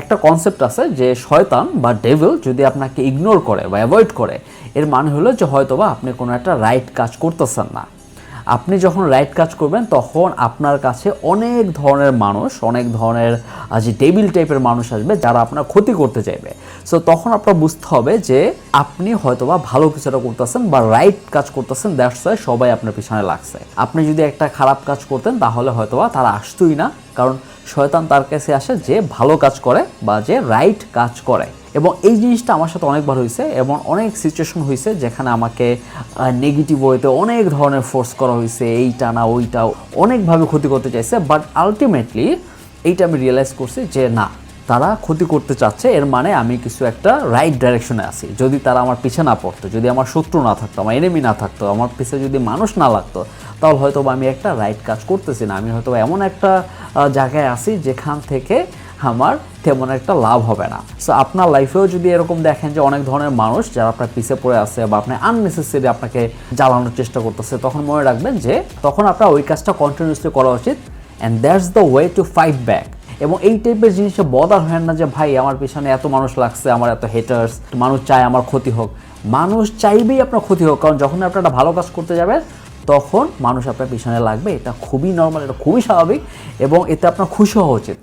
একটা কনসেপ্ট আছে যে শয়তান বা ডেভিল যদি আপনাকে ইগনোর করে বা অ্যাভয়েড করে, এর মানে হলো যে হয়তোবা আপনি কোনো একটা রাইট কাজ করতেছেন না। আপনি যখন রাইট কাজ করবেন তখন আপনার কাছে অনেক ধরনের মানুষ, অনেক ধরনের যে ডেভিল টাইপের মানুষ আসবে যারা আপনার ক্ষতি করতে চাইবে। সো তখন আপনার বুঝতে হবে যে আপনি হয়তোবা ভালো কিছুটা করতেছেন বা রাইট কাজ করতেছেন, দ্যাটস ওয়াই সবাই আপনার পিছনে লাগছে। আপনি যদি একটা খারাপ কাজ করতেন তাহলে হয়তোবা তারা আসতোই না, কারণ শয়তান তার কাছে আসে যে ভালো কাজ করে বা যে রাইট কাজ করে। এবং এই জিনিসটা আমার সাথে অনেকবার হয়েছে এবং অনেক সিচুয়েশন হয়েছে যেখানে আমাকে নেগেটিভ ওয়েতে অনেক ধরনের ফোর্স করা হয়েছে, এইটা না ওইটা, অনেকভাবে ক্ষতি করতে চাইছে। বাট আলটিমেটলি এইটা আমি রিয়েলাইজ করছি যে না, তারা ক্ষতি করতে চাচ্ছে, এর মানে আমি কিছু একটা রাইট ডাইরেকশনে আছি। যদি তারা আমার পিছে না পড়তো, যদি আমার শত্রু না থাকতো, আমার এনিমি না থাকতো, আমার পিছে যদি মানুষ না লাগতো, তাহলে হয়তো আমি একটা রাইট কাজ করতেছি না। আমি হয়তো এমন একটা জায়গায় আছি যেখান থেকে আমার তেমন একটা লাভ হবে না। সো আপনার লাইফেও যদি এরকম দেখেন যে অনেক ধরনের মানুষ যারা আপনার পিছে পড়ে আছে বা আপনি আননেসেসারি আপনাকে জ্বালানোর চেষ্টা করতেছে, তখন মনে রাখবেন যে তখন আপনার ওই কাজটা কন্টিনিউসলি করা উচিত, and that's the way to fight back. এবং এই টাইপের জিনিসে বদার হয় না যে ভাই আমার পিছনে এত মানুষ লাগছে, আমার এত হেটার্স, মানুষ চায় আমার ক্ষতি হোক। মানুষ চাইবেই আপনার ক্ষতি হোক, কারণ যখন আপনি একটা ভালো কাজ করতে যাবেন তখন মানুষ আপনার পিছনে লাগবে। এটা খুবই নর্মাল, এটা খুবই স্বাভাবিক এবং এতে আপনার খুশি হওয়া উচিত।